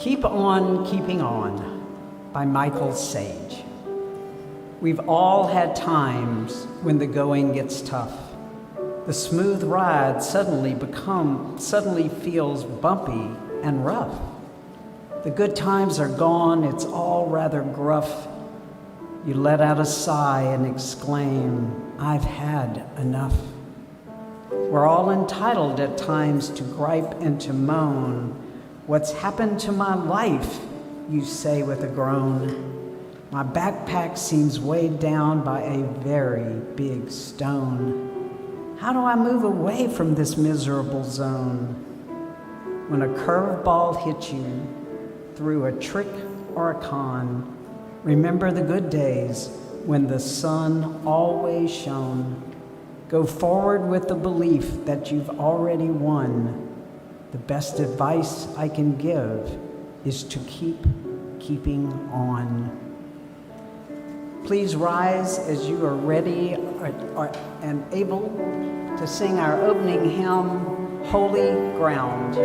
Keep On Keeping On by Michael Sage. We've all had times when the going gets tough. The smooth ride suddenly feels bumpy and rough. The good times are gone, it's all rather gruff. You let out a sigh and exclaim, I've had enough. We're all entitled at times to gripe and to moan. What's happened to my life, you say with a groan. My backpack seems weighed down by a very big stone. How do I move away from this miserable zone? When a curveball hits you through a trick or a con, remember the good days when the sun always shone. Go forward with the belief that you've already won. The best advice I can give is to keep keeping on. Please rise as you are ready and able to sing our opening hymn, Holy Ground.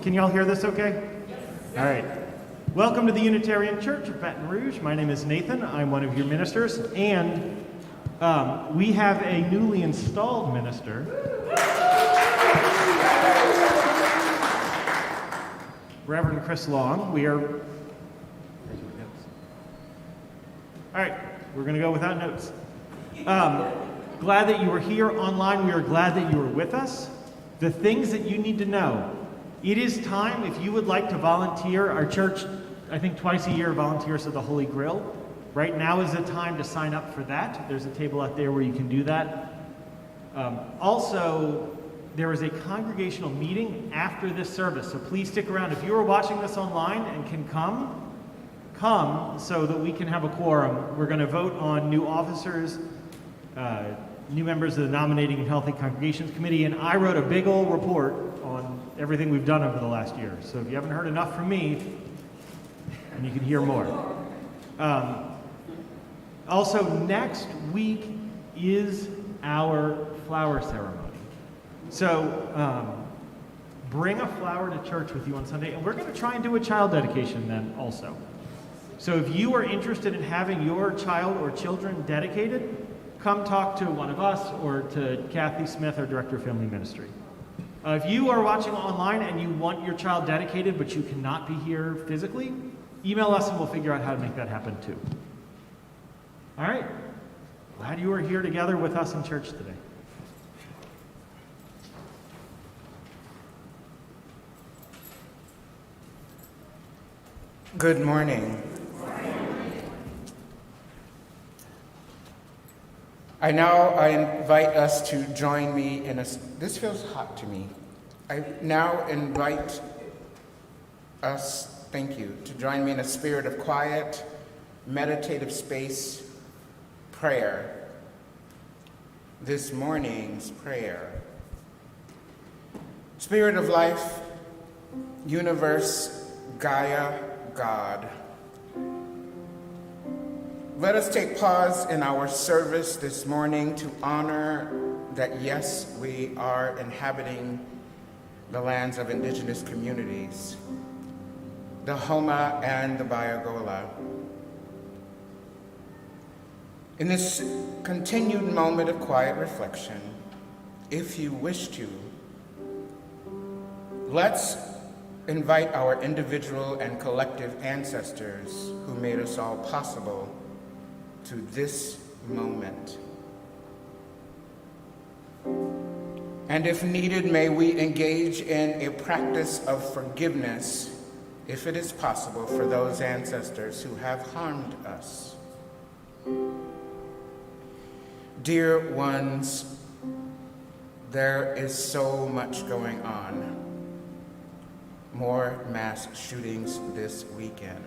Can y'all hear this okay? Yes. All right. Welcome to the Unitarian Church of Baton Rouge. My name is Nathan. I'm one of your ministers. And we have a newly installed minister. Reverend Chris Long. We are... All right. We're going to go without notes. Glad that you were here online. We are glad that you were with us. The things that you need to know. It is time, if you would like to volunteer, our church, I think twice a year, volunteers at the Holy Grill. Right now is the time to sign up for that. There's a table out there where you can do that. Also, there is a congregational meeting after this service, so please stick around. If you are watching this online and can come so that we can have a quorum. We're going to vote on new officers, new members of the Nominating and Healthy Congregations Committee, and I wrote a big old report on everything we've done over the last year. So if you haven't heard enough from me, and you can hear more. Also, next week is our flower ceremony. So bring a flower to church with you on Sunday, and we're going to try and do a child dedication then also. So if you are interested in having your child or children dedicated, come talk to one of us or to Kathy Smith, our Director of Family Ministry. If you are watching online and you want your child dedicated but you cannot be here physically, email us and we'll figure out how to make that happen too. All right, Glad you are here together with us in church today. Good morning. I invite us to join me in a, this feels hot to me. I now invite us, thank you, to join me in a spirit of quiet, meditative space, prayer. This morning's prayer. Spirit of life, universe, Gaia, God. Let us take pause in our service this morning to honor that, yes, we are inhabiting the lands of indigenous communities, the Homa and the Bayagola. In this continued moment of quiet reflection, if you wish to, let's invite our individual and collective ancestors who made us all possible to this moment. And if needed, may we engage in a practice of forgiveness, if it is possible, for those ancestors who have harmed us. Dear ones, there is so much going on. More mass shootings this weekend.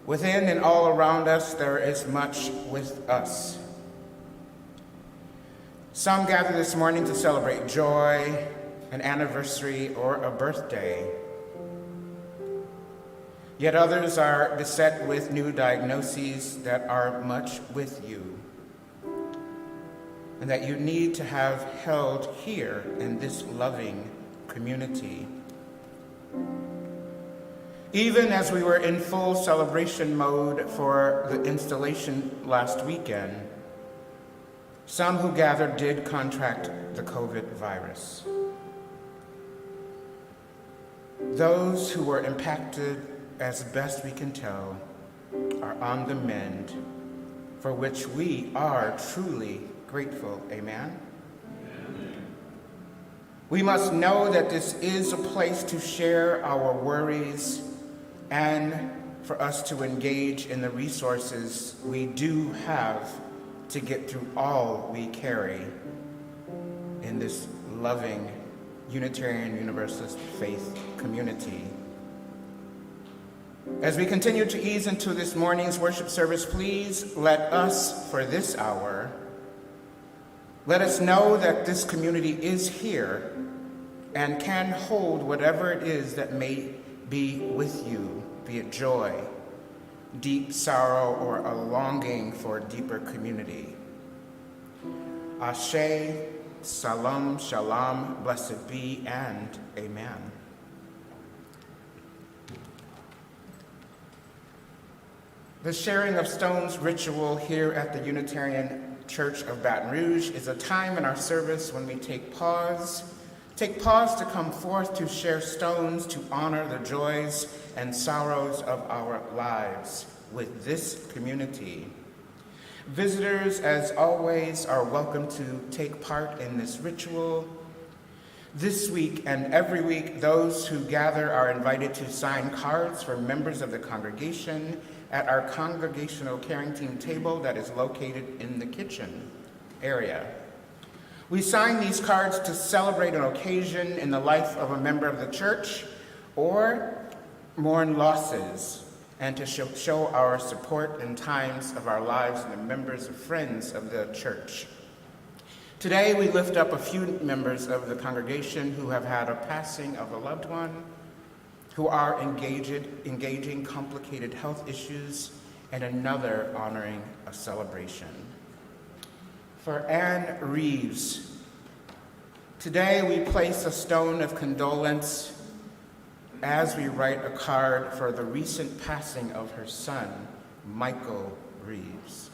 Within and all around us, there is much with us. Some gather this morning to celebrate joy, an anniversary, or a birthday. Yet others are beset with new diagnoses that are much with you, and that you need to have held here in this loving community. Even as we were in full celebration mode for the installation last weekend, some who gathered did contract the COVID virus. Those who were impacted, as best we can tell, are on the mend, for which we are truly grateful. Amen? Amen. We must know that this is a place to share our worries and for us to engage in the resources we do have to get through all we carry in this loving Unitarian Universalist faith community. As we continue to ease into this morning's worship service, please let us, for this hour, let us know that this community is here and can hold whatever it is that may be with you, be it joy, deep sorrow, or a longing for deeper community. Ashe, Salam, Shalom, blessed be, and Amen. The sharing of stones ritual here at the Unitarian Church of Baton Rouge is a time in our service when we take pause to come forth to share stones to honor the joys and sorrows of our lives with this community. Visitors, as always, are welcome to take part in this ritual. This week and every week, those who gather are invited to sign cards for members of the congregation at our congregational caring team table that is located in the kitchen area. We sign these cards to celebrate an occasion in the life of a member of the church or mourn losses, and to show our support in times of our lives and the members of friends of the church. Today, we lift up a few members of the congregation who have had a passing of a loved one, who are engaging complicated health issues, and another honoring a celebration. For Anne Reeves, today we place a stone of condolence as we write a card for the recent passing of her son, Michael Reeves.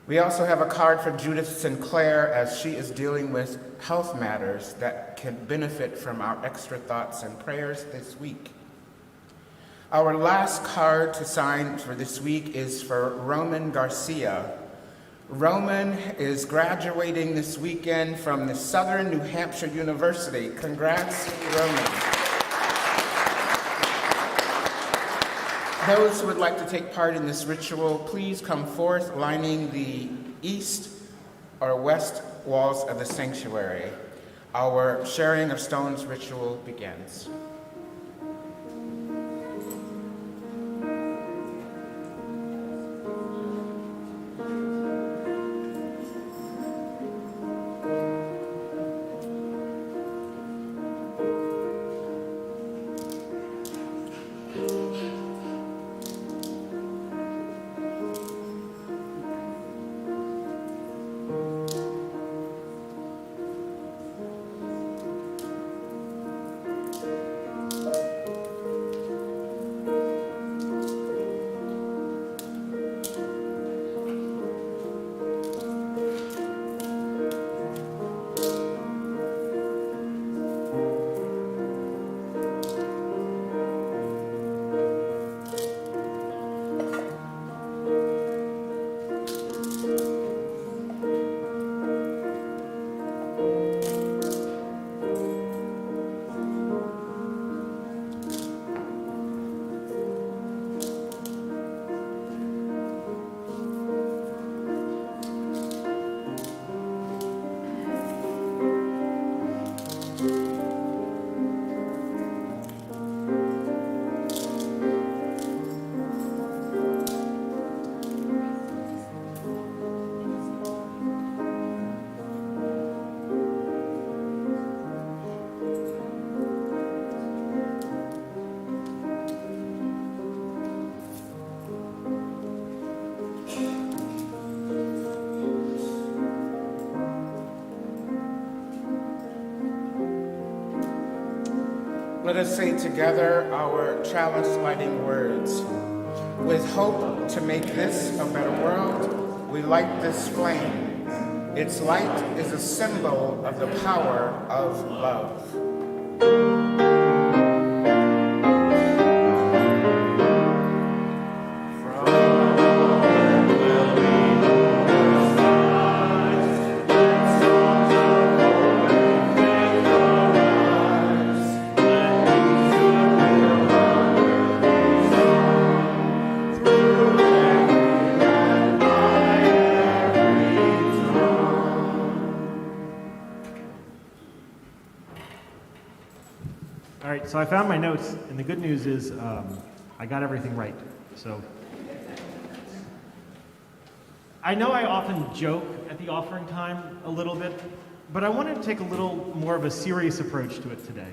We also have a card for Judith Sinclair as she is dealing with health matters that can benefit from our extra thoughts and prayers this week. Our last card to sign for this week is for Roman Garcia. Roman is graduating this weekend from the Southern New Hampshire University. Congrats, Roman. Those who would like to take part in this ritual, please come forth lining the east or west walls of the sanctuary. Our sharing of stones ritual begins. Let us say together our chalice lighting words. With hope to make this a better world, we light this flame. Its light is a symbol of the power of love. All right, so I found my notes, and the good news is I got everything right. So I know I often joke at the offering time a little bit, but I wanted to take a little more of a serious approach to it today.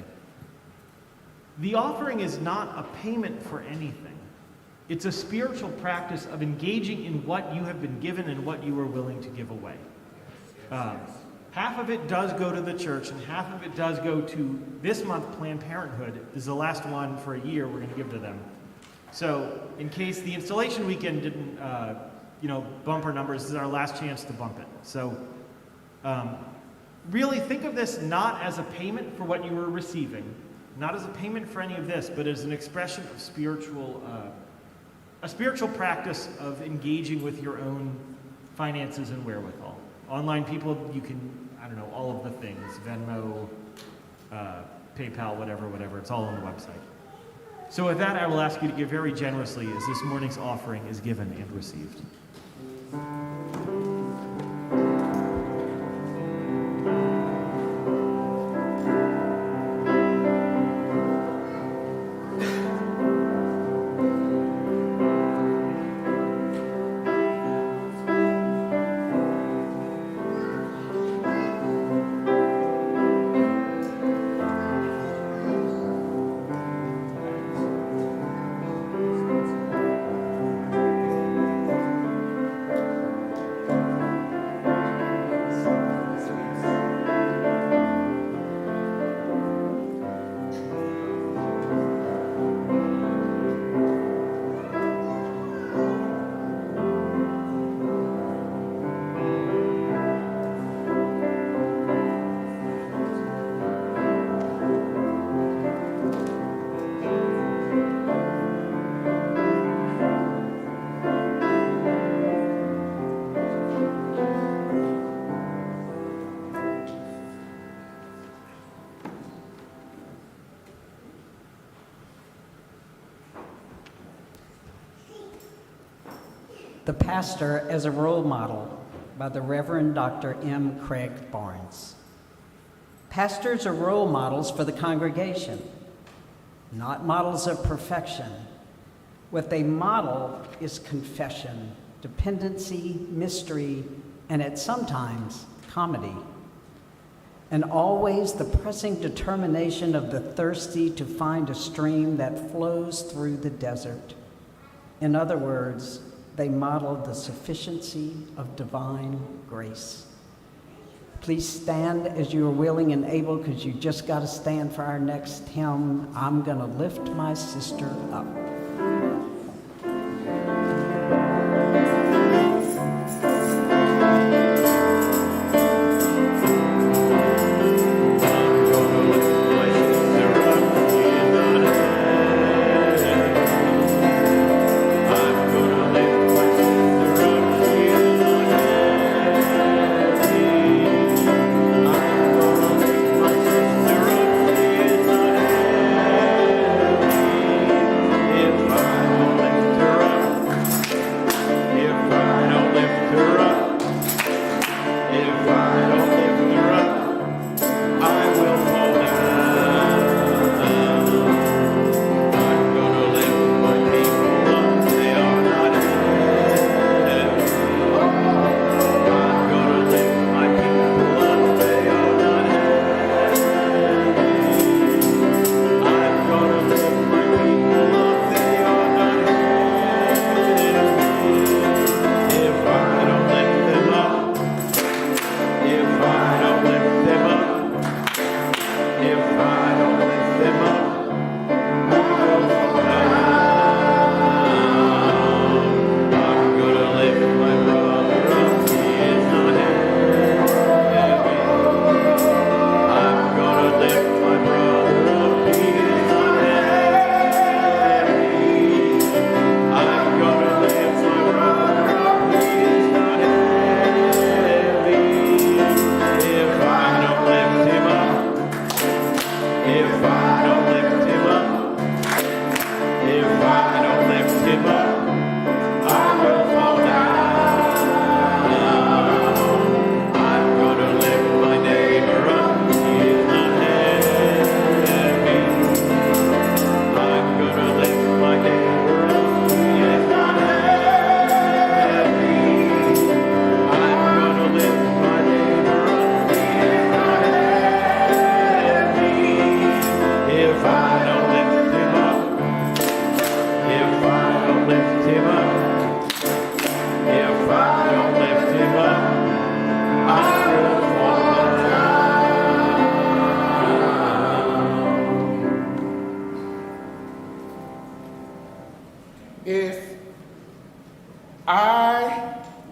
The offering is not a payment for anything. It's a spiritual practice of engaging in what you have been given and what you are willing to give away. Half of it does go to the church, and half of it does go to this month Planned Parenthood. This is the last one for a year we're going to give to them. So in case the installation weekend didn't bump our numbers, this is our last chance to bump it. So really think of this not as a payment for what you were receiving, not as a payment for any of this, but as an expression of a spiritual practice of engaging with your own finances and wherewithal. Online people, you can, all of the things, Venmo, PayPal, whatever, it's all on the website. So with that, I will ask you to give very generously as this morning's offering is given and received. The Pastor as a Role Model by the Reverend Dr. M. Craig Barnes. Pastors are role models for the congregation, not models of perfection. What they model is confession, dependency, mystery, and at sometimes comedy. And always the pressing determination of the thirsty to find a stream that flows through the desert. In other words, they modeled the sufficiency of divine grace. Please stand as you are willing and able, because you just got to stand for our next hymn, I'm Gonna Lift My Sister Up.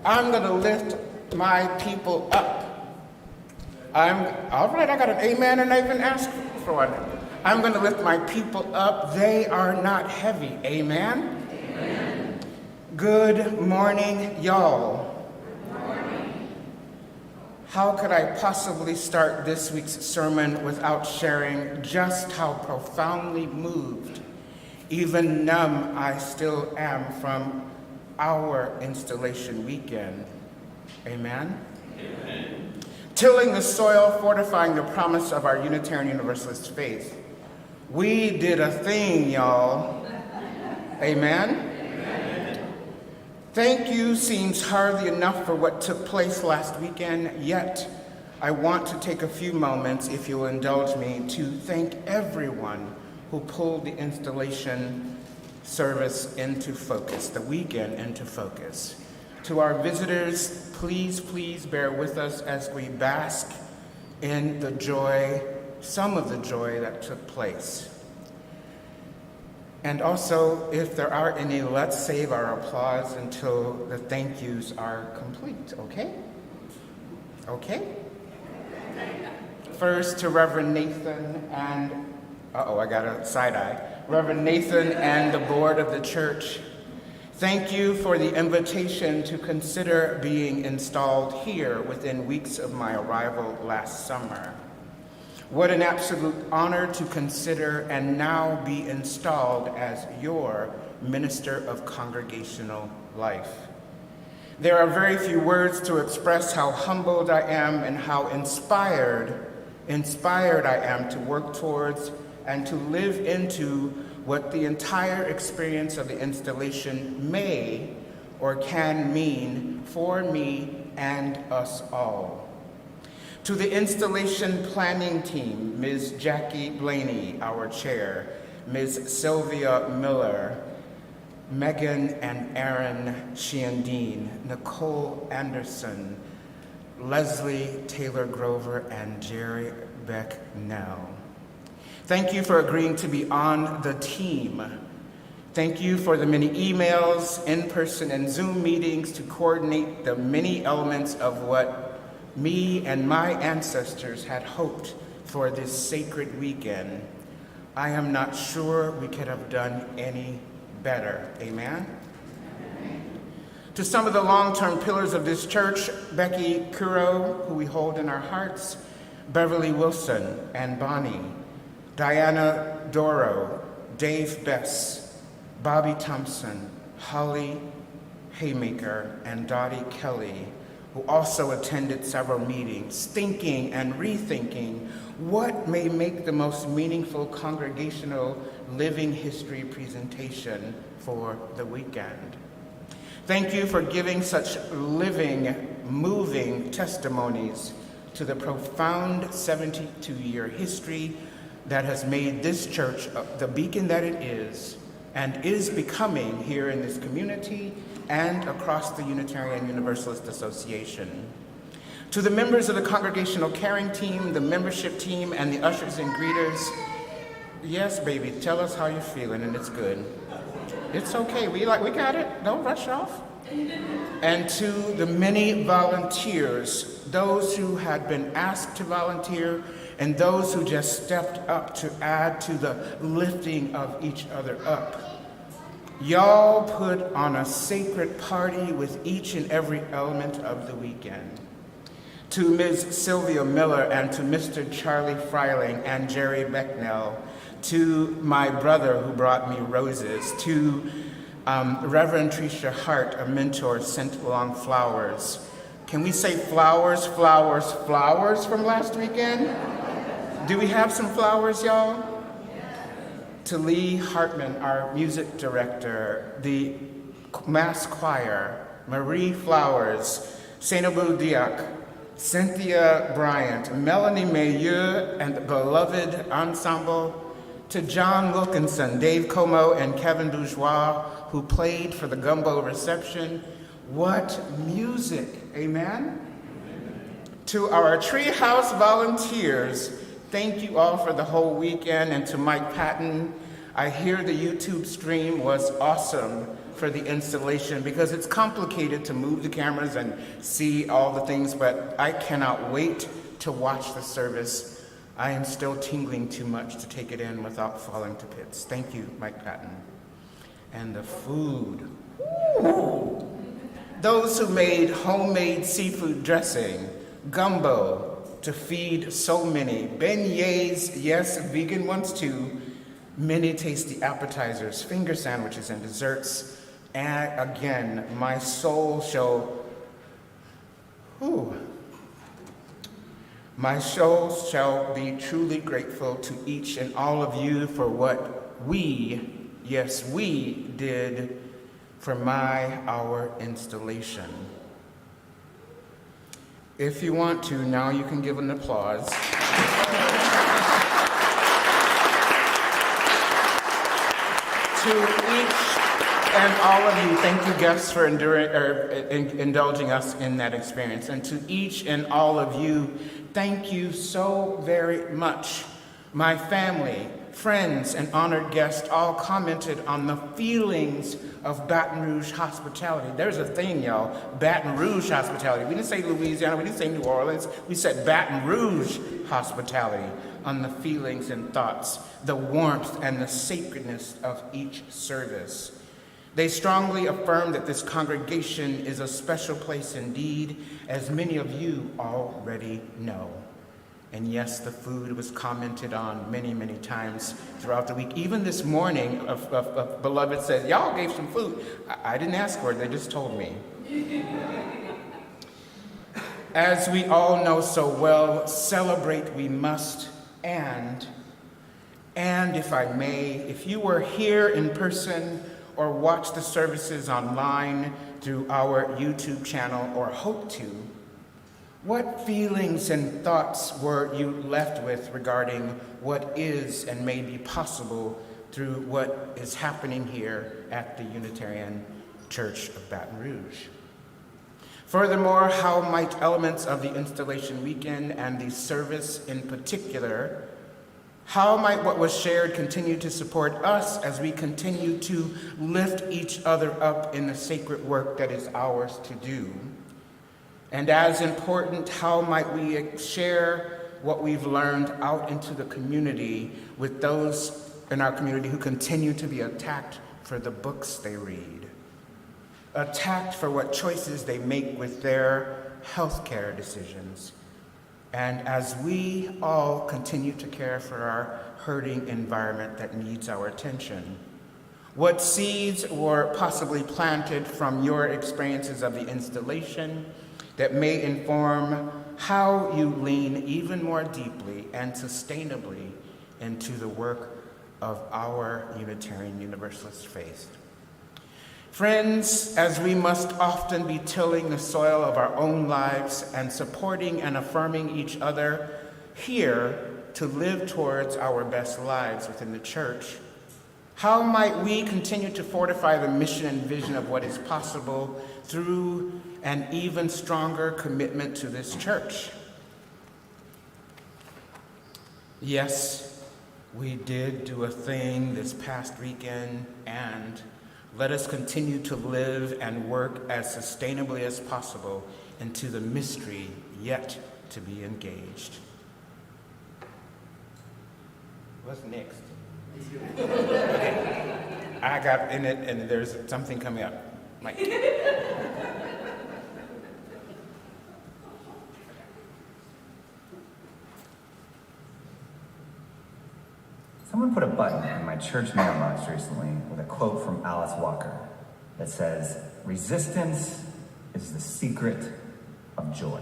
I'm going to lift my people up. All right, I got an amen, and I even asked for one. I'm going to lift my people up. They are not heavy. Amen? Amen. Good morning, y'all. Good morning. How could I possibly start this week's sermon without sharing just how profoundly moved, even numb, I still am from our installation weekend? Amen? Amen. Tilling the soil, fortifying the promise of our Unitarian Universalist faith. We did a thing, y'all. Amen? Amen. Thank you seems hardly enough for what took place last weekend, yet I want to take a few moments, if you'll indulge me, to thank everyone who pulled the installation service into focus, the weekend into focus. To our visitors, please bear with us as we bask in the joy, some of the joy that took place. And also, if there are any, let's save our applause until the thank yous are complete, okay? Okay? First to Reverend Nathan and, I got a side eye. Reverend Nathan and the board of the church, thank you for the invitation to consider being installed here within weeks of my arrival last summer. What an absolute honor to consider and now be installed as your minister of congregational life. There are very few words to express how humbled I am and how inspired I am to work towards and to live into what the entire experience of the installation may or can mean for me and us all. To the installation planning team, Ms. Jackie Blaney, our chair, Ms. Sylvia Miller, Megan and Aaron Sheandine, Nicole Anderson, Leslie Taylor Grover, and Jerry Becknell. Thank you for agreeing to be on the team. Thank you for the many emails, in-person and Zoom meetings to coordinate the many elements of what me and my ancestors had hoped for this sacred weekend. I am not sure we could have done any better. Amen? To some of the long-term pillars of this church, Becky Kuro, who we hold in our hearts, Beverly Wilson and Bonnie, Diana Doro, Dave Bess, Bobby Thompson, Holly Haymaker, and Dottie Kelly, who also attended several meetings, thinking and rethinking what may make the most meaningful congregational living history presentation for the weekend. Thank you for giving such living, moving testimonies to the profound 72-year history that has made this church the beacon that it is and is becoming here in this community and across the Unitarian Universalist Association. To the members of the congregational caring team, the membership team, and the ushers and greeters, yes, baby, tell us how you're feeling, and it's good. It's okay, we got it, don't rush off. And to the many volunteers, those who had been asked to volunteer, and those who just stepped up to add to the lifting of each other up. Y'all put on a sacred party with each and every element of the weekend. To Ms. Sylvia Miller and to Mr. Charlie Freiling and Jerry Becknell, to my brother who brought me roses, to Reverend Tricia Hart, a mentor, sent along flowers. Can we say flowers, flowers, flowers from last weekend? Do we have some flowers, y'all? To Lee Hartman, our music director, the mass choir, Marie Flowers, Sainabou Diak, Cynthia Bryant, Melanie Mayeux, and the beloved ensemble, to John Wilkinson, Dave Como, and Kevin Bourgeois, who played for the gumbo reception. What music, amen? To our Treehouse volunteers, thank you all for the whole weekend, and to Mike Patton, I hear the YouTube stream was awesome for the installation because it's complicated to move the cameras and see all the things, but I cannot wait to watch the service. I am still tingling too much to take it in without falling to bits. Thank you, Mike Patton. And the food. Ooh. Those who made homemade seafood dressing, gumbo to feed so many, beignets, yes, vegan ones too, many tasty appetizers, finger sandwiches, and desserts. And again, my soul shall be truly grateful to each and all of you for what we did for our installation. If you want to, now you can give an applause. To each and all of you, thank you guests for indulging us in that experience. And to each and all of you, thank you so very much. My family, friends, and honored guests all commented on the feelings of Baton Rouge hospitality. There's a thing, y'all, Baton Rouge hospitality. We didn't say Louisiana, we didn't say New Orleans, we said Baton Rouge hospitality, on the feelings and thoughts, the warmth and the sacredness of each service. They strongly affirm that this congregation is a special place indeed, as many of you already know. And yes, the food was commented on many, many times throughout the week. Even this morning, a beloved said, y'all gave some food. I didn't ask for it, they just told me. As we all know so well, celebrate we must, and if I may, if you were here in person or watch the services online through our YouTube channel or hope to, what feelings and thoughts were you left with regarding what is and may be possible through what is happening here at the Unitarian Church of Baton Rouge? Furthermore, how might elements of the installation weekend and the service in particular, how might what was shared continue to support us as we continue to lift each other up in the sacred work that is ours to do? And as important, how might we share what we've learned out into the community with those in our community who continue to be attacked for the books they read, attacked for what choices they make with their healthcare decisions, and as we all continue to care for our hurting environment that needs our attention? What seeds were possibly planted from your experiences of the installation that may inform how you lean even more deeply and sustainably into the work of our Unitarian Universalist faith? Friends, as we must often be tilling the soil of our own lives and supporting and affirming each other here to live towards our best lives within the church, how might we continue to fortify the mission and vision of what is possible through an even stronger commitment to this church? Yes, we did do a thing this past weekend, and let us continue to live and work as sustainably as possible into the mystery yet to be engaged. What's next? Okay. I got in it, and there's something coming up. Mike. Someone put a button in my church mailbox recently with a quote from Alice Walker that says, "Resistance is the secret of joy."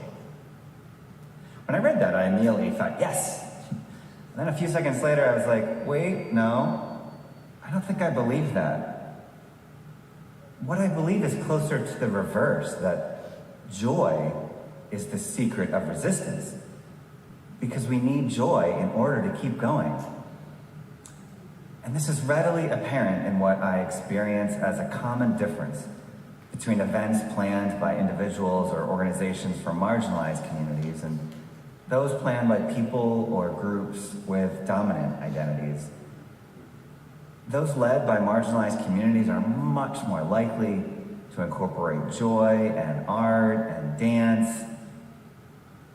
When I read that, I immediately thought, yes. And then a few seconds later, I was like, wait, no, I don't think I believe that. What I believe is closer to the reverse, that joy is the secret of resistance, because we need joy in order to keep going. And this is readily apparent in what I experience as a common difference between events planned by individuals or organizations for marginalized communities and those planned by people or groups with dominant identities. Those led by marginalized communities are much more likely to incorporate joy and art and dance.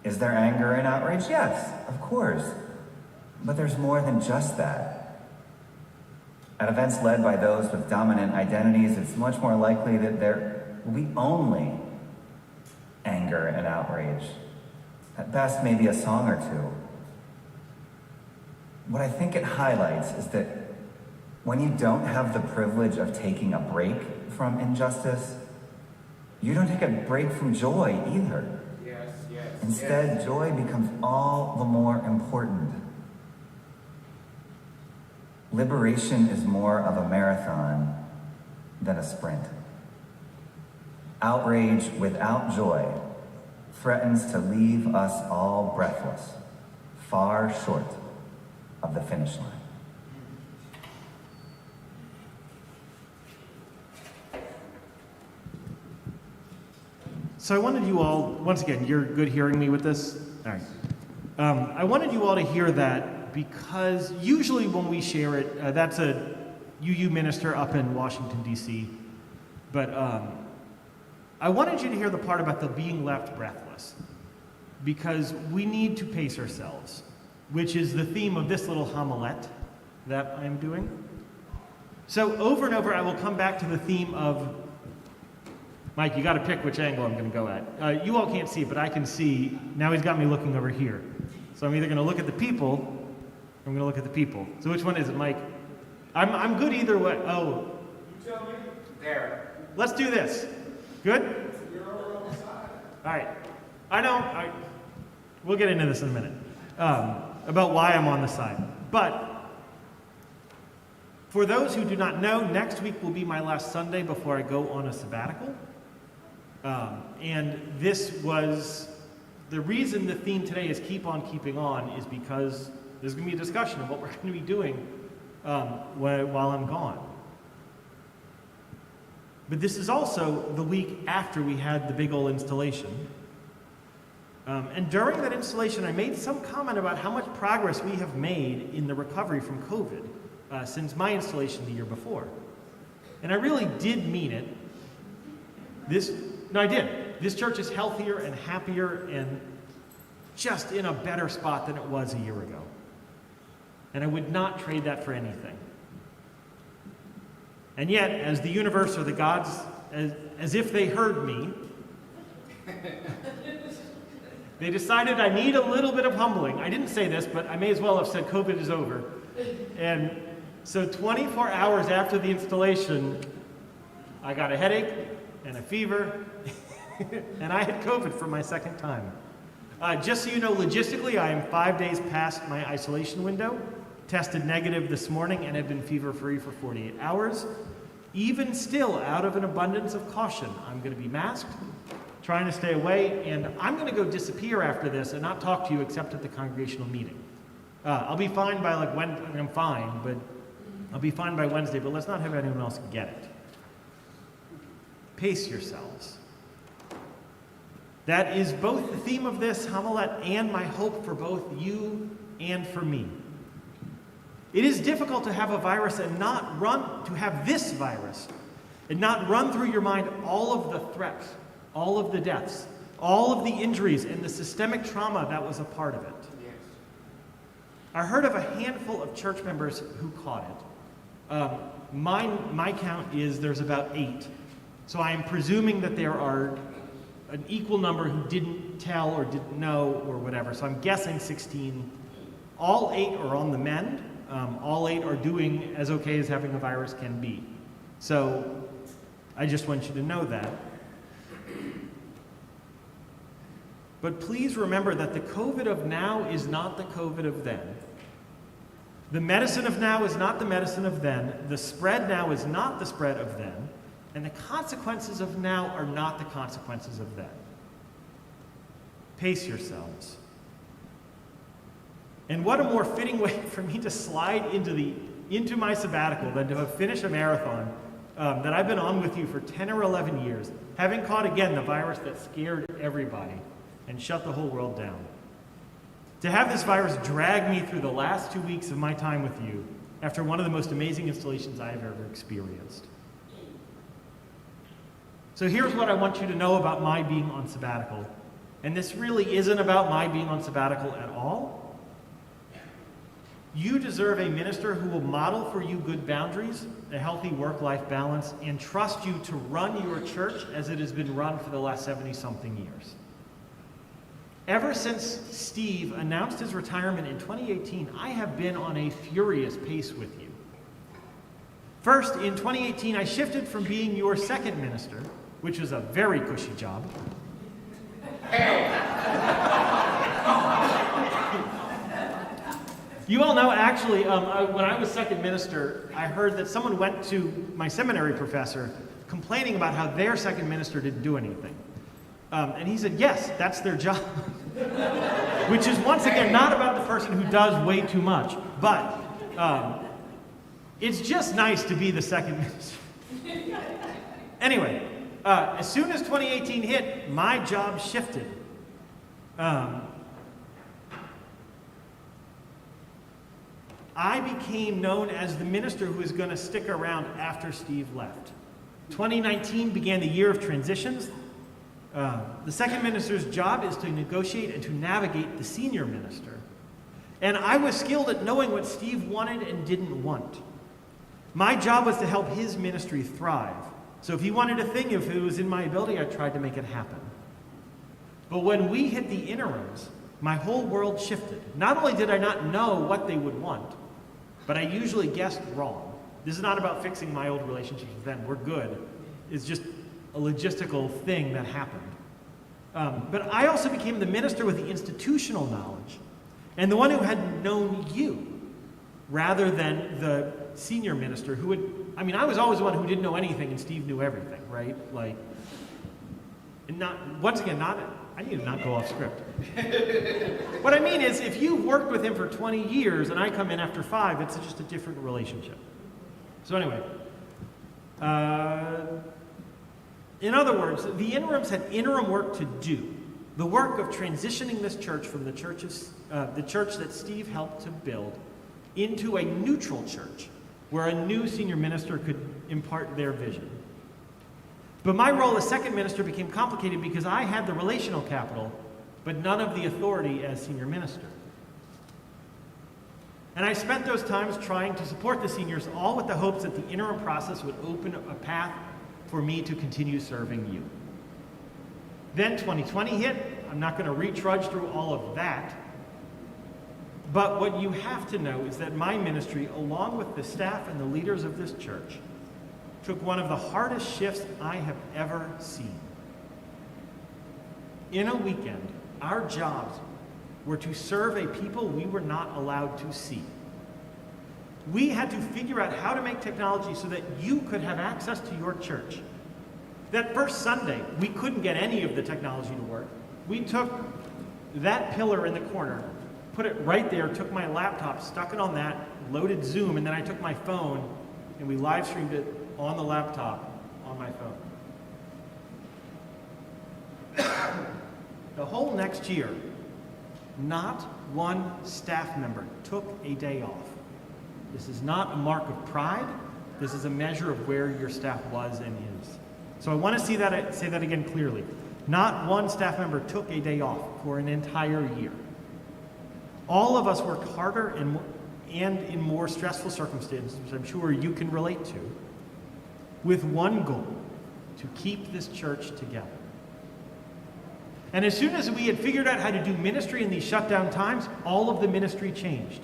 Is there anger and outrage? Yes, of course. But there's more than just that. At events led by those with dominant identities, it's much more likely that there will be only anger and outrage. At best, maybe a song or two. What I think it highlights is that when you don't have the privilege of taking a break from injustice, you don't take a break from joy either. Yes. Instead, joy becomes all the more important. Liberation is more of a marathon than a sprint. Outrage without joy threatens to leave us all breathless, far short of the finish line. So I wanted you all, once again, you're good hearing me with this? All right. I wanted you all to hear that because usually when we share it, that's a UU minister up in Washington, D.C. But I wanted you to hear the part about the being left breathless because we need to pace ourselves, which is the theme of this little homilette that I'm doing. So over and over, I will come back to the theme of Mike, you got to pick which angle I'm going to go at. You all can't see it, but I can see. Now he's got me looking over here. So I'm either going to look at the people, or I'm going to look at the people. So which one is it, Mike? I'm good either way. Oh. You tell me. There. Let's do this. Good? All right. We'll get into this in a minute, about why I'm on the side. But for those who do not know, next week will be my last Sunday before I go on a sabbatical. And this was the reason the theme today is Keep On Keeping On, is because there's going to be a discussion of what we're going to be doing while I'm gone. But this is also the week after we had the big old installation. And during that installation, I made some comment about how much progress we have made in the recovery from COVID since my installation the year before. And I really did mean it. I did. This church is healthier and happier and just in a better spot than it was a year ago. And I would not trade that for anything. And yet, as the universe or the gods, as if they heard me, they decided I need a little bit of humbling. I didn't say this, but I may as well have said COVID is over. And so 24 hours after the installation, I got a headache and a fever, and I had COVID for my second time. Just so you know, logistically, I am 5 days past my isolation window, tested negative this morning, and have been fever-free for 48 hours. Even still, out of an abundance of caution, I'm going to be masked, trying to stay away, and I'm going to go disappear after this and not talk to you except at the congregational meeting. I'll be fine by Wednesday. I'm fine, but I'll be fine by Wednesday, but let's not have anyone else get it. Pace yourselves. That is both the theme of this homilet and my hope for both you and for me. It is difficult to have a virus and not have this virus and not run through your mind all of the threats, all of the deaths, all of the injuries, and the systemic trauma that was a part of it. Yes. I heard of a handful of church members who caught it. My count is there's about 8. So I am presuming that there are an equal number who didn't tell or didn't know or whatever. So I'm guessing 16. All 8 are on the mend. All 8 are doing as okay as having a virus can be. So I just want you to know that. But please remember that the COVID of now is not the COVID of then. The medicine of now is not the medicine of then. The spread now is not the spread of then. And the consequences of now are not the consequences of then. Pace yourselves. And what a more fitting way for me to slide into my sabbatical than to have finished a marathon that I've been on with you for 10 or 11 years, having caught again the virus that scared everybody and shut the whole world down. To have this virus drag me through the last 2 weeks of my time with you after one of the most amazing installations I have ever experienced. So here's what I want you to know about my being on sabbatical. And this really isn't about my being on sabbatical at all. You deserve a minister who will model for you good boundaries, a healthy work-life balance, and trust you to run your church as it has been run for the last 70-something years. Ever since Steve announced his retirement in 2018, I have been on a furious pace with you. First, in 2018, I shifted from being your second minister, which was a very cushy job. You all know, actually, when I was second minister, I heard that someone went to my seminary professor complaining about how their second minister didn't do anything. And he said, yes, that's their job. Which is, once again, not about the person who does way too much, but it's just nice to be the second minister. Anyway, as soon as 2018 hit, my job shifted. I became known as the minister who is going to stick around after Steve left. 2019 began the year of transitions. The second minister's job is to negotiate and to navigate the senior minister. And I was skilled at knowing what Steve wanted and didn't want. My job was to help his ministry thrive. So if he wanted a thing, if it was in my ability, I tried to make it happen. But when we hit the interims, my whole world shifted. Not only did I not know what they would want, but I usually guessed wrong. This is not about fixing my old relationships with them. We're good. It's just a logistical thing that happened. But I also became the minister with the institutional knowledge and the one who had known you rather than the senior minister who would, I was always the one who didn't know anything and Steve knew everything, right? Like, and I need to not go off script. What I mean is, if you've worked with him for 20 years and I come in after 5, it's just a different relationship. So anyway, in other words, the interims had interim work to do. The work of transitioning this church from the church that Steve helped to build into a neutral church where a new senior minister could impart their vision. But my role as second minister became complicated because I had the relational capital, but none of the authority as senior minister. And I spent those times trying to support the seniors, all with the hopes that the interim process would open a path for me to continue serving you. Then 2020 hit. I'm not going to retrudge through all of that. But what you have to know is that my ministry, along with the staff and the leaders of this church, took one of the hardest shifts I have ever seen. In a weekend, our jobs were to serve a people we were not allowed to see. We had to figure out how to make technology so that you could have access to your church. That first Sunday, we couldn't get any of the technology to work. We took that pillar in the corner, put it right there, took my laptop, stuck it on that, loaded Zoom, and then I took my phone and we live streamed it on the laptop on my phone. The whole next year, not one staff member took a day off. This is not a mark of pride. This is a measure of where your staff was and is. So I want to say that again clearly. Not one staff member took a day off for an entire year. All of us worked harder and in more stressful circumstances, which I'm sure you can relate to, with one goal: to keep this church together. And as soon as we had figured out how to do ministry in these shutdown times, all of the ministry changed.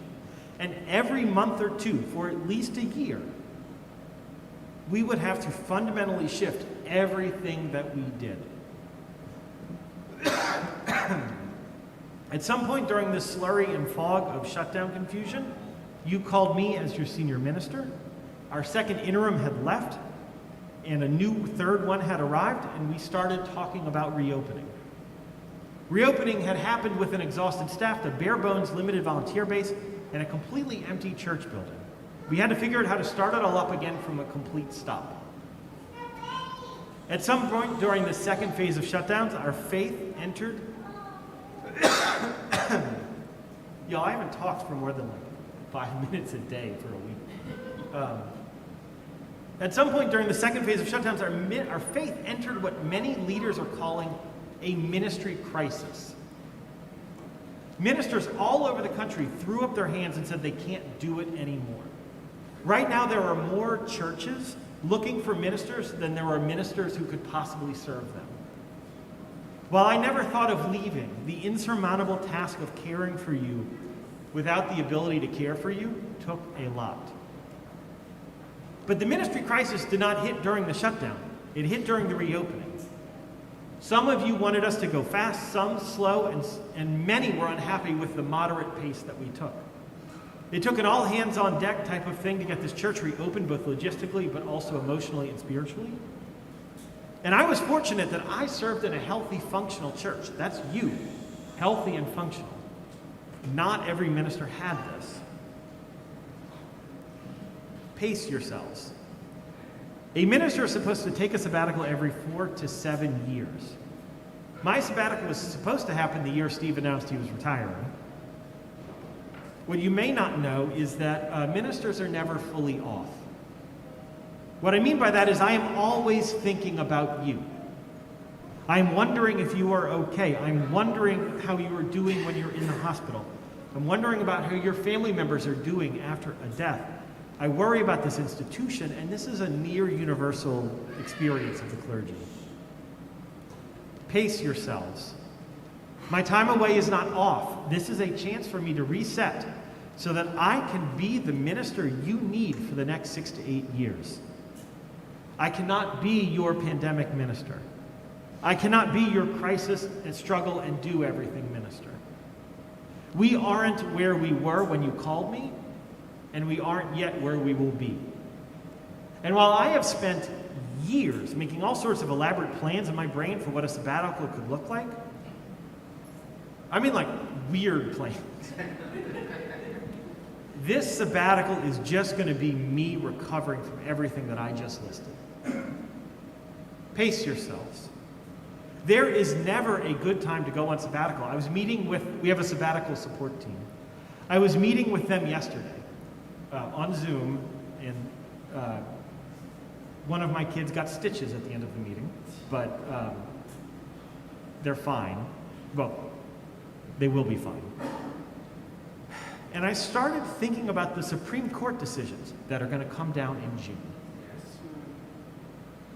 And every month or two, for at least a year, we would have to fundamentally shift everything that we did. At some point during this slurry and fog of shutdown confusion, you called me as your senior minister. Our second interim had left, and a new third one had arrived, and we started talking about reopening. Reopening had happened with an exhausted staff, the bare bones limited volunteer base, and a completely empty church building. We had to figure out how to start it all up again from a complete stop. At some point during the second phase of shutdowns, our faith entered. Y'all, I haven't talked for more than 5 minutes a day for a week. At some point during the second phase of shutdowns, our faith entered what many leaders are calling a ministry crisis. Ministers all over the country threw up their hands and said they can't do it anymore. Right now, there are more churches looking for ministers than there are ministers who could possibly serve them. While I never thought of leaving, the insurmountable task of caring for you without the ability to care for you took a lot. But the ministry crisis did not hit during the shutdown. It hit during the reopening. Some of you wanted us to go fast, some slow, and many were unhappy with the moderate pace that we took. It took an all-hands-on-deck type of thing to get this church reopened, both logistically but also emotionally and spiritually. And I was fortunate that I served in a healthy, functional church. That's you, healthy and functional. Not every minister had this. Pace yourselves. A minister is supposed to take a sabbatical every 4 to 7 years. My sabbatical was supposed to happen the year Steve announced he was retiring. What you may not know is that ministers are never fully off. What I mean by that is I am always thinking about you. I'm wondering if you are okay. I'm wondering how you are doing when you're in the hospital. I'm wondering about how your family members are doing after a death. I worry about this institution, and this is a near universal experience of the clergy. Pace yourselves. My time away is not off. This is a chance for me to reset so that I can be the minister you need for the next 6 to 8 years. I cannot be your pandemic minister. I cannot be your crisis and struggle and do everything minister. We aren't where we were when you called me, and we aren't yet where we will be. And while I have spent years making all sorts of elaborate plans in my brain for what a sabbatical could look like, I mean like weird plans. This sabbatical is just going to be me recovering from everything that I just listed. Pace yourselves. There is never a good time to go on sabbatical. We have a sabbatical support team. I was meeting with them yesterday on Zoom, and one of my kids got stitches at the end of the meeting, but they're fine. Well, they will be fine. And I started thinking about the Supreme Court decisions that are going to come down in June.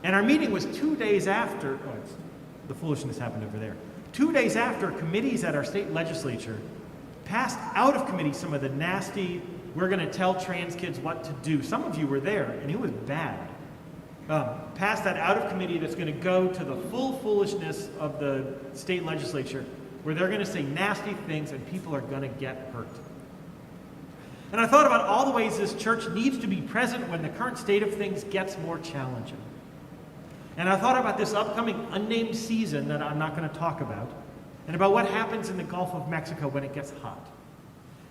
And our meeting was 2 days after, the foolishness happened over there. 2 days after committees at our state legislature passed out of committee some of the nasty, we're going to tell trans kids what to do. Some of you were there, and it was bad. Passed that out of committee that's going to go to the full foolishness of the state legislature, where they're going to say nasty things and people are going to get hurt. And I thought about all the ways this church needs to be present when the current state of things gets more challenging. And I thought about this upcoming unnamed season that I'm not going to talk about, and about what happens in the Gulf of Mexico when it gets hot.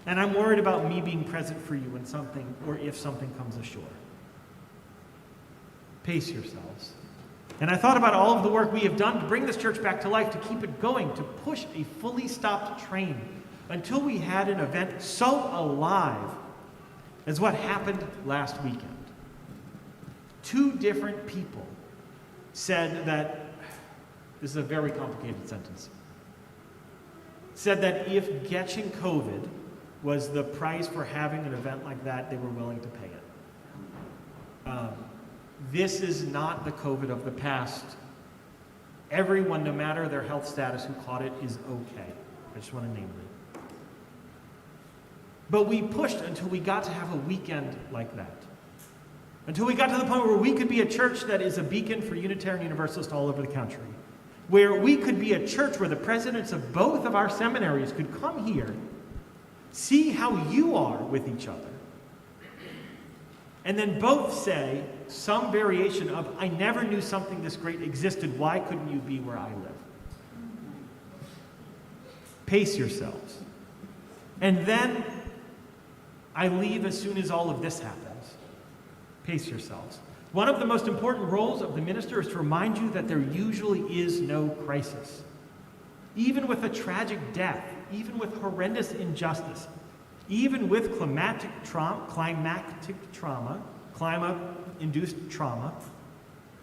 And I'm worried about me being present for you when something, or if something comes ashore. Pace yourselves. And I thought about all of the work we have done to bring this church back to life, to keep it going, to push a fully stopped train until we had an event so alive as what happened last weekend. 2 different people said that, this is a very complicated sentence, said that if catching COVID was the price for having an event like that, they were willing to pay it. This is not the COVID of the past. Everyone, no matter their health status, who caught it is okay. I just want to name them. But we pushed until we got to have a weekend like that. Until we got to the point where we could be a church that is a beacon for Unitarian Universalists all over the country. Where we could be a church where the presidents of both of our seminaries could come here, see how you are with each other, and then both say some variation of, I never knew something this great existed. Why couldn't you be where I live? Pace yourselves. And then I leave as soon as all of this happens. Pace yourselves. One of the most important roles of the minister is to remind you that there usually is no crisis. Even with a tragic death, even with horrendous injustice, even with climate-induced trauma,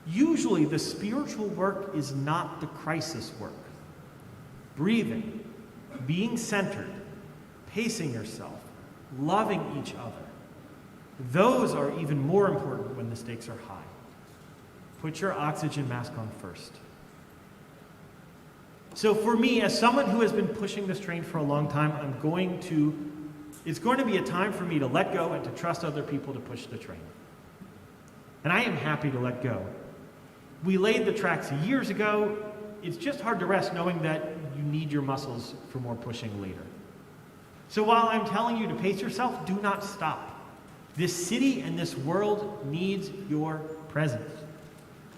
usually the spiritual work is not the crisis work. Breathing, being centered, pacing yourself, loving each other. Those are even more important when the stakes are high. Put your oxygen mask on first. So for me, as someone who has been pushing this train for a long time, it's going to be a time for me to let go and to trust other people to push the train. And I am happy to let go. We laid the tracks years ago. It's just hard to rest knowing that you need your muscles for more pushing later. So while I'm telling you to pace yourself, do not stop. This city and this world needs your presence.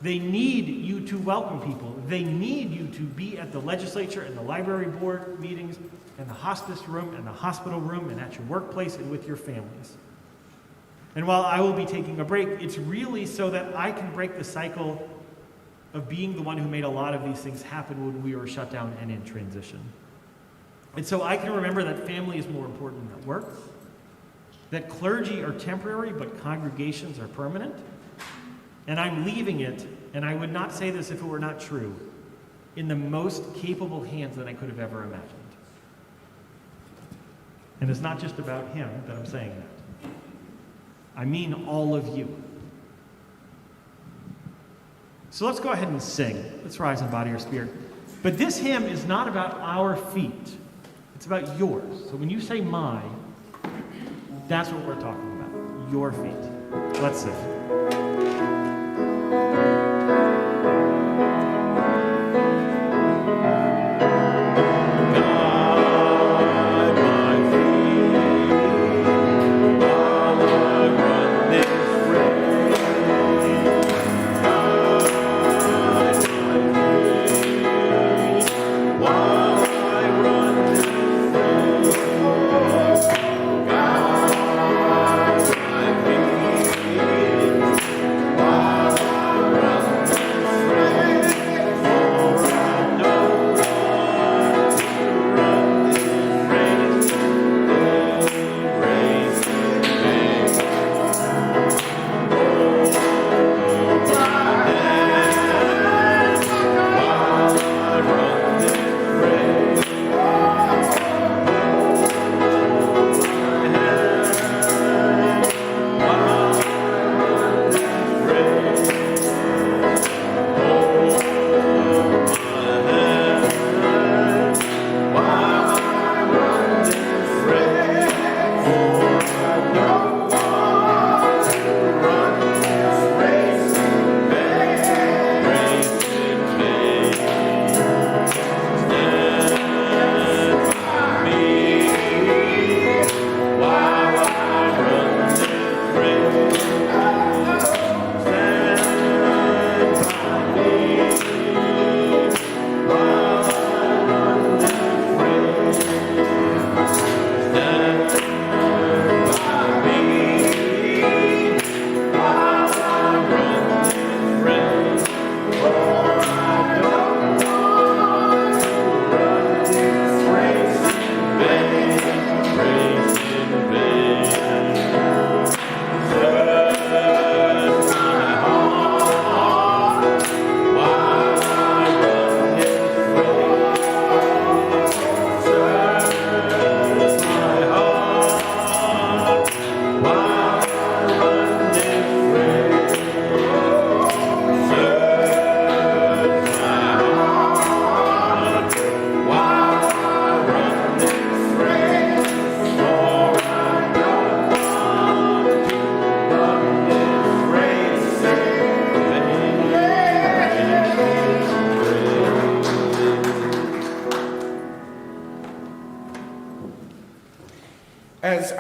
They need you to welcome people. They need you to be at the legislature and the library board meetings and the hospice room and the hospital room and at your workplace and with your families. And while I will be taking a break, it's really so that I can break the cycle of being the one who made a lot of these things happen when we were shut down and in transition. And so I can remember that family is more important than work, that clergy are temporary, but congregations are permanent. And I'm leaving it, and I would not say this if it were not true, in the most capable hands that I could have ever imagined. And it's not just about him that I'm saying that. I mean all of you. So let's go ahead and sing. Let's rise in body or spirit. But this hymn is not about our feet. It's about yours. So when you say my, that's what we're talking about. Your feet. Let's sing.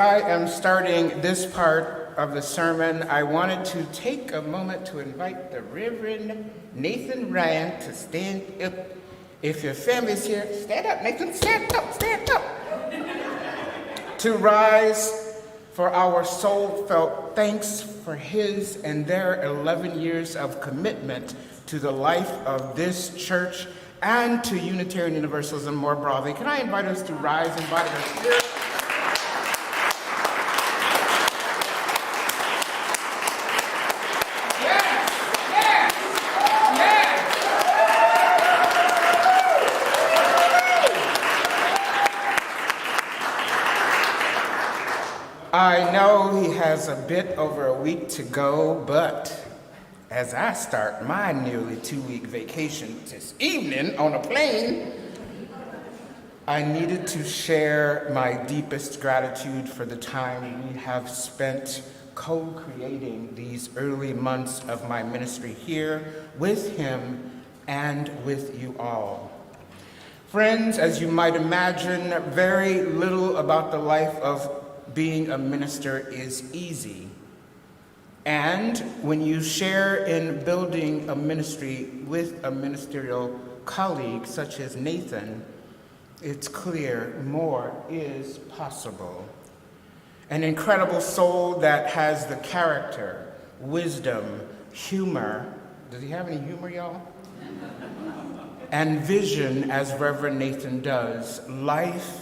I am starting this part of the sermon, I wanted to take a moment to invite the Reverend Nathan Ryan to stand up. If your family's here, stand up, Nathan, stand up, stand up. To rise for our soul-felt thanks for his and their 11 years of commitment to the life of this church and to Unitarian Universalism more broadly. Can I invite us to rise in body and spirit? I know he has a bit over a week to go, but as I start my nearly 2-week vacation this evening on a plane, I needed to share my deepest gratitude for the time we have spent co-creating these early months of my ministry here with him and with you all. Friends, as you might imagine, very little about the life of being a minister is easy. And when you share in building a ministry with a ministerial colleague such as Nathan, it's clear more is possible. An incredible soul that has the character, wisdom, humor. Does he have any humor, y'all? And vision, as Reverend Nathan does. Life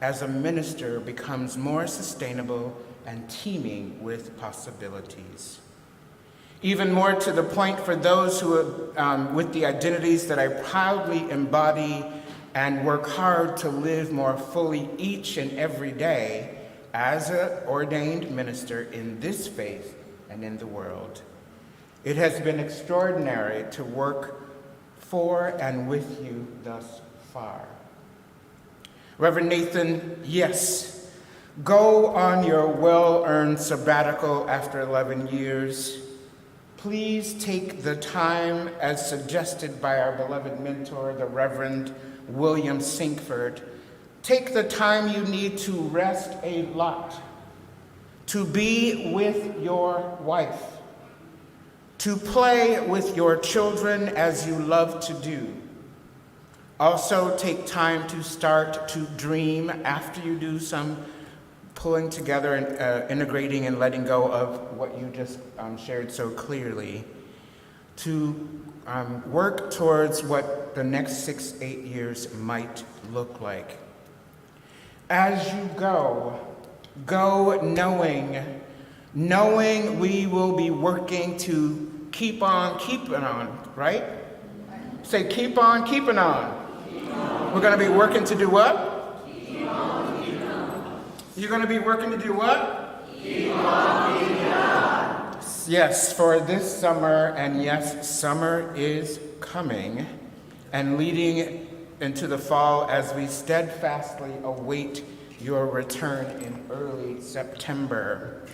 as a minister becomes more sustainable and teeming with possibilities. Even more to the point for those who with the identities that I proudly embody and work hard to live more fully each and every day as an ordained minister in this faith and in the world. It has been extraordinary to work for and with you thus far. Reverend Nathan, yes, go on your well-earned sabbatical after 11 years. Please take the time, as suggested by our beloved mentor, the Reverend William Sinkford. Take the time you need to rest a lot, to be with your wife, to play with your children as you love to do. Also, take time to start to dream after you do some pulling together and integrating and letting go of what you just shared so clearly, to work towards what the next 6-8 years might look like. As you go knowing we will be working to keep on keeping on, right? Say, keep on keeping on. We're going to be working to do what? Keep on keeping on. You're going to be working to do what? Keep on keeping on. Yes, for this summer, and yes, summer is coming and leading into the fall as we steadfastly await your return in early September.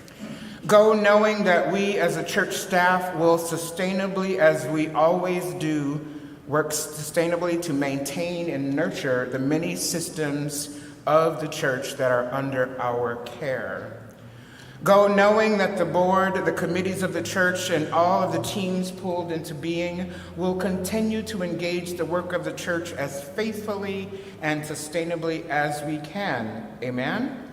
Go knowing that we as a church staff will sustainably, as we always do, work sustainably to maintain and nurture the many systems of the church that are under our care. Go knowing that the board, the committees of the church, and all of the teams pulled into being will continue to engage the work of the church as faithfully and sustainably as we can. Amen?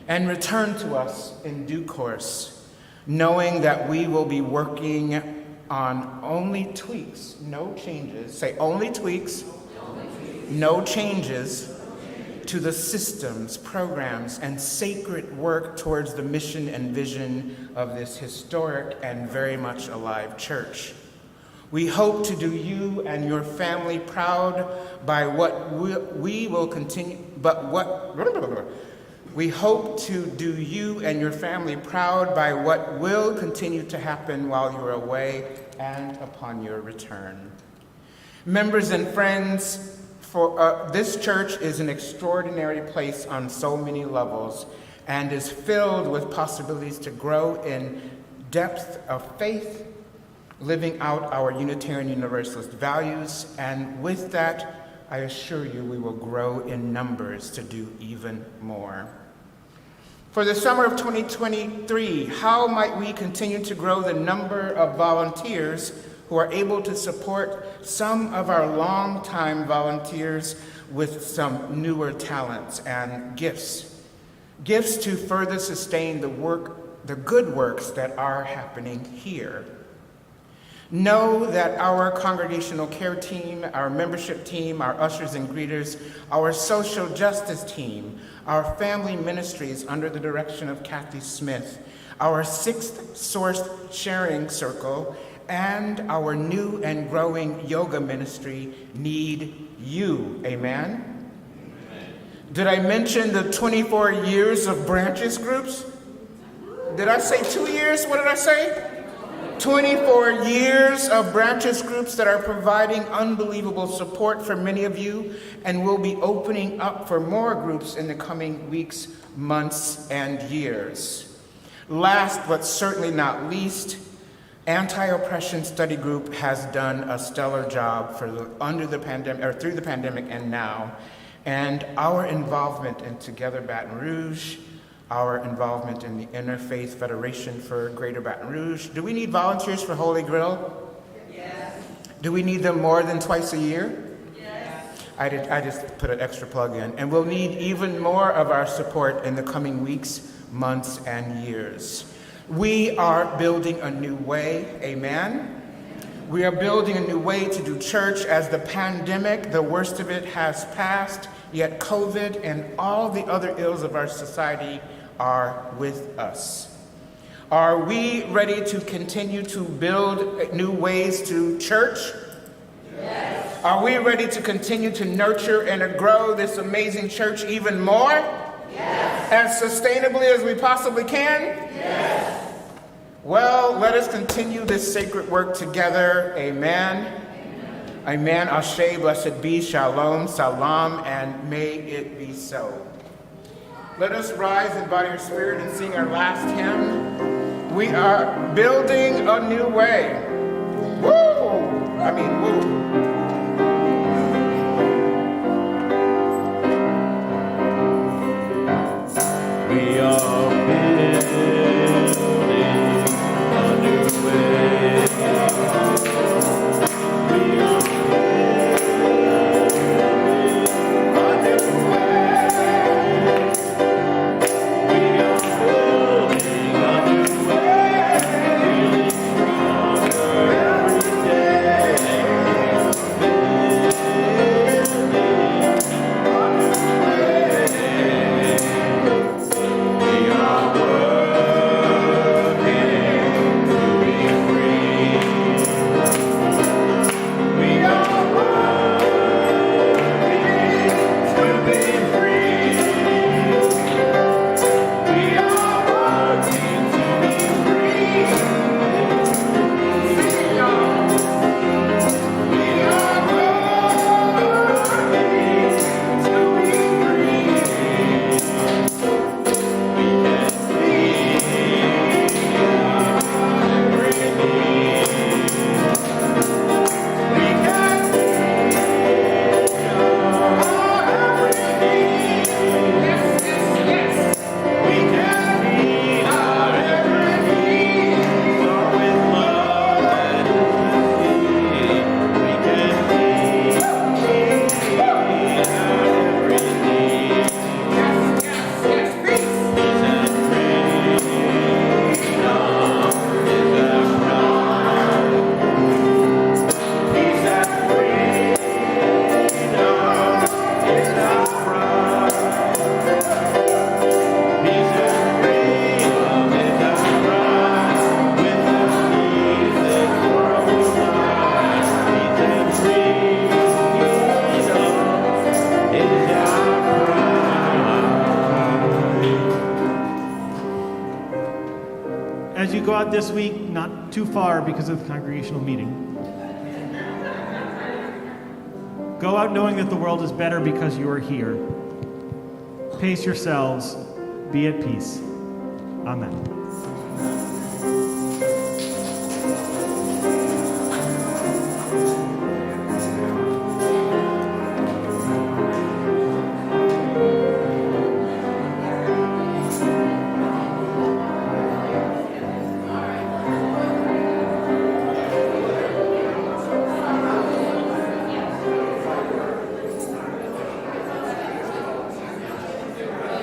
And return to us in due course, knowing that we will be working on only tweaks, no changes. Say only tweaks, no changes to the systems, programs, and sacred work towards the mission and vision of this historic and very much alive church. We hope to do you and your family proud by what we will continue, we hope to do you and your family proud by what will continue to happen while you're away and upon your return. Members and friends, for this church is an extraordinary place on so many levels and is filled with possibilities to grow in depth of faith, living out our Unitarian Universalist values, and with that, I assure you we will grow in numbers to do even more. For the summer of 2023, how might we continue to grow the number of volunteers who are able to support some of our longtime volunteers with some newer talents and gifts? Gifts to further sustain the good works that are happening here. Know that our congregational care team, our membership team, our ushers and greeters, our social justice team, our family ministries under the direction of Kathy Smith, our Sixth Source Sharing Circle, and our new and growing yoga ministry need you. Amen? Did I mention the 24 years of branches groups? Did I say 2 years? What did I say? 24 years of branches groups that are providing unbelievable support for many of you, and will be opening up for more groups in the coming weeks, months, and years. Last but certainly not least, Anti-Oppression Study Group has done a stellar job through the pandemic and now, and our involvement in Together Baton Rouge, our involvement in the Interfaith Federation for Greater Baton Rouge. Do we need volunteers for Holy Grill? Yes. Do we need them more than twice a year? Yes. I just put an extra plug in. And we'll need even more of our support in the coming weeks, months, and years. We are building a new way, amen? We are building a new way to do church as the pandemic, the worst of it, has passed, yet COVID and all the other ills of our society are with us. Are we ready to continue to build new ways to church? Yes. Are we ready to continue to nurture and grow this amazing church even more? Yes. As sustainably as we possibly can? Yes. Well, let us continue this sacred work together. Amen. Amen. Ashe, blessed be, shalom, salam, and may it be so. Let us rise in body and spirit and sing our last hymn. We are building a new way. Woo! I mean, woo. We are building a new way. We are Go out this week, not too far because of the congregational meeting. Go out knowing that the world is better because you are here. Pace yourselves. Be at peace. Amen.